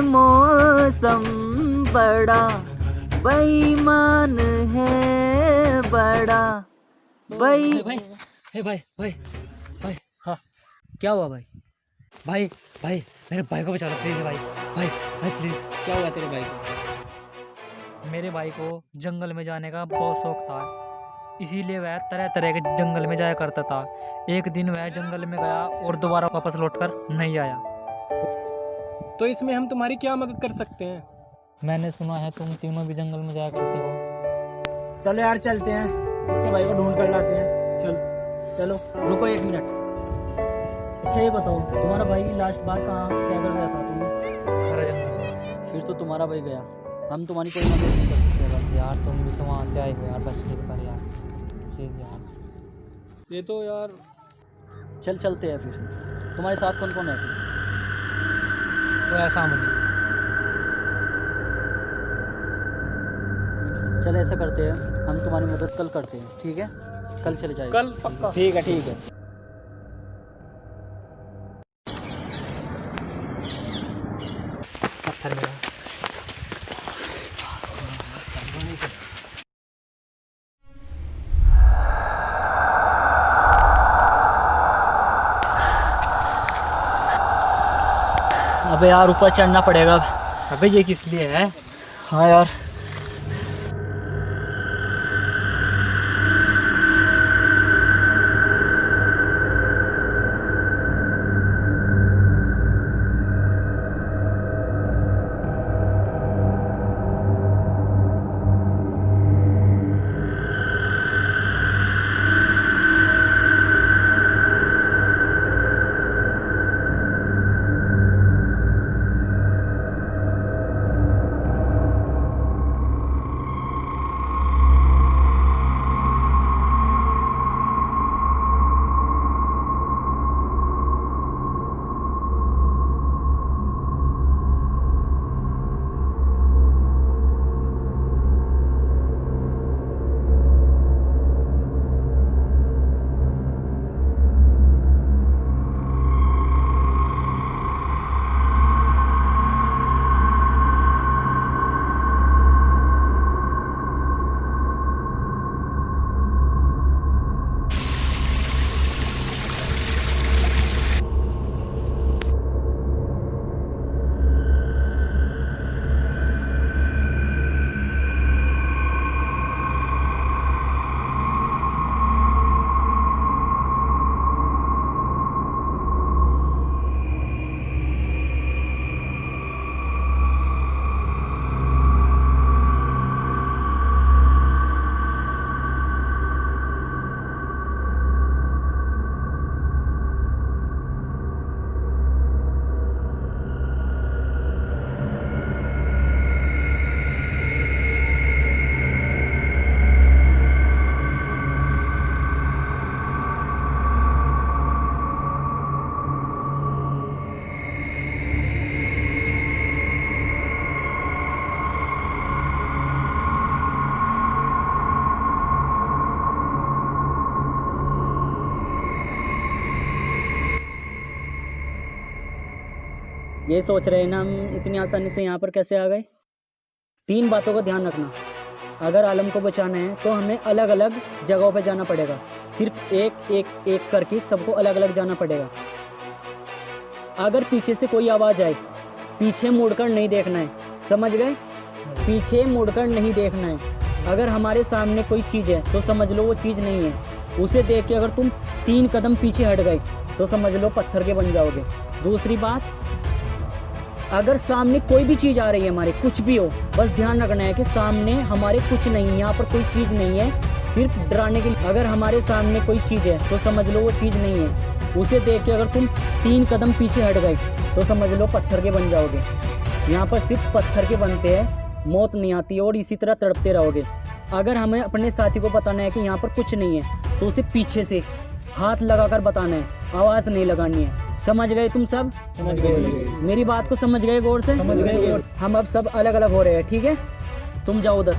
मौसम बड़ा बेईमान है, बड़ा भाई भाई भाई भाई भाई हाँ क्या हुआ भाई? भाई भाई मेरे भाई को बचा लो प्लीज भाई भाई भाई प्लीज। क्या हुआ तेरे भाई को? मेरे भाई को जंगल में जाने का बहुत शौक था, इसीलिए वह तरह तरह के जंगल में जाया करता था। एक दिन वह जंगल में गया और दोबारा वापस लौटकर नहीं आया। तो इसमें हम तुम्हारी क्या मदद कर सकते हैं? मैंने सुना है तुम तीनों भी जंगल में जाया करते हो। चलो यार चलते हैं, उसके भाई को ढूंढ कर लाते हैं। चलो रुको 1 मिनट। अच्छा ये बताओ, तुम्हारा भाई लास्ट बार कहाँ क्या कर गया था तुम्हें? खरा जंगल। फिर तो तुम्हारा भाई गया, हम तुम्हारी कोई मदद नहीं कर सकते। बस यार तुम भी तो वहाँ से आए हो यार, बस कर यार प्लीज यार। ये तो यार चलते हैं फिर। तुम्हारे साथ कौन कौन है फिर? वो ऐसा मुझे चल ऐसा करते हैं, हम तुम्हारी मदद कल करते हैं, ठीक है? कल चले जाएंगे। कल पक्का। ठीक है। पत्थर में अबे यार ऊपर चढ़ना पड़ेगा। अबे ये किस लिए है? हाँ यार ये सोच रहे हैं ना हम इतनी आसानी से यहाँ पर कैसे आ गए? 3 बातों का ध्यान रखना। अगर आलम को बचाना है तो हमें अलग अलग जगहों पे जाना पड़ेगा। सिर्फ एक करके सबको अलग अलग जाना पड़ेगा। अगर पीछे से कोई आवाज़ आए, पीछे मुड़कर नहीं देखना है, समझ गए? पीछे मुड़कर नहीं देखना है। अगर हमारे सामने कोई चीज़ है तो समझ लो वो चीज़ नहीं है। उसे देख के अगर तुम 3 कदम पीछे हट गए तो समझ लो पत्थर के बन जाओगे। दूसरी बात, अगर सामने कोई भी चीज़ आ रही है हमारे, कुछ भी हो, बस ध्यान रखना है कि सामने हमारे कुछ नहीं है, यहाँ पर कोई चीज़ नहीं है, सिर्फ डराने के लिए। अगर हमारे सामने कोई चीज़ है तो समझ लो वो चीज़ नहीं है। उसे देख के अगर तुम 3 कदम पीछे हट गए तो समझ लो पत्थर के बन जाओगे। यहाँ पर सिर्फ पत्थर के बनते हैं, मौत नहीं आती और इसी तरह तड़पते रहोगे। अगर हमें अपने साथी को बताना है कि यहाँ पर कुछ नहीं है तो उसे पीछे से हाथ लगाकर बताना है, आवाज़ नहीं लगानी है। समझ गए तुम सब? समझ गए। मेरी बात को समझ गए गौर से? समझ गए। हम अब सब अलग अलग हो रहे हैं, ठीक है? तुम जाओ उधर।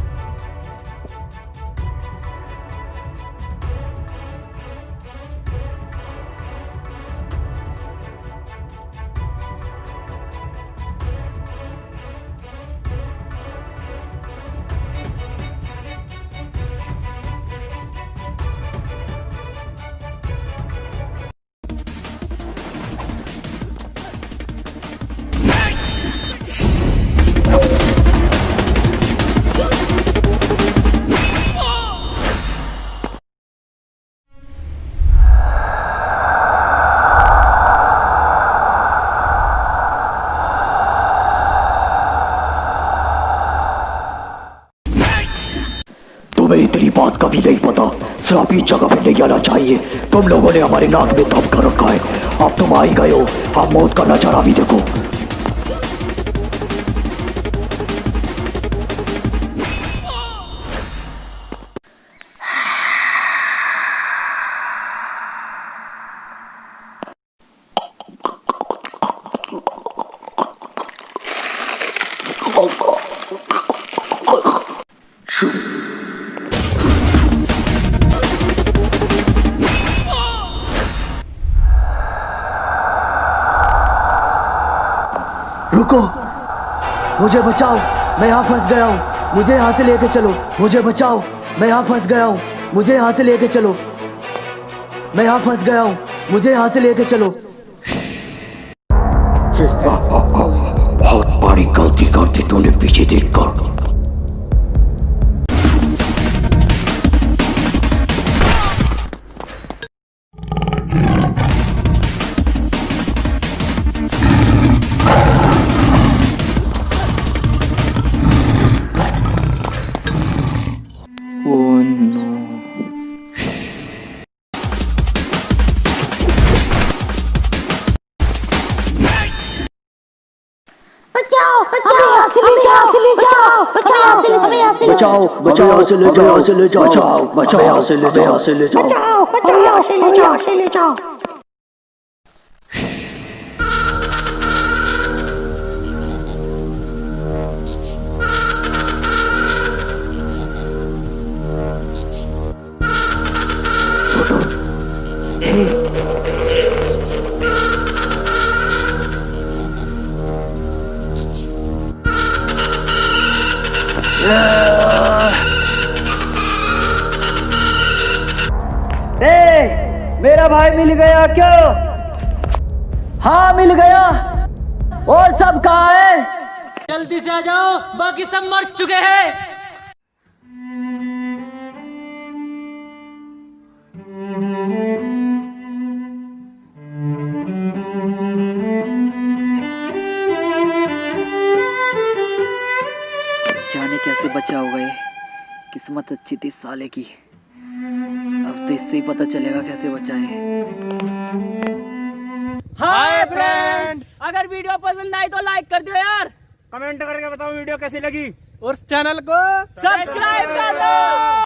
हमें इतनी बात कभी नहीं पता। श्रापित जगह पे नहीं आना चाहिए। तुम लोगों ने हमारे नाक में दम कर रखा है। अब तुम आ ही गए हो, अब मौत का नजारा भी देखो। रुको, मुझे बचाओ, मैं यहाँ फंस गया हूँ। मुझे यहाँ से लेके चलो, मुझे बचाओ, मैं यहाँ फंस गया हूँ। मुझे यहाँ से लेके चलो, मैं यहाँ फंस गया हूँ। मुझे यहाँ से लेके चलो। बहुत बड़ी गलती कर दी तूने पीछे देखकर। बचाओ, बचाओ, से ले जाओ, से ले जाओ, बचाओ, बचाओ, से ले जाओ, से ले जाओ, बचाओ, से ले जाओ, से ले जाओ। मेरा भाई मिल गया क्यों? हाँ मिल गया। और सब कहाँ है? जल्दी से आ जाओ, बाकी सब मर चुके हैं। जाने कैसे बचा होगा ये। किस्मत अच्छी थी साले की। अब तो इससे ही पता चलेगा कैसे बचा है। हाय फ्रेंड्स, अगर वीडियो पसंद आई तो लाइक कर दो यार। कमेंट करके बताओ वीडियो कैसी लगी और चैनल को सब्सक्राइब कर दो।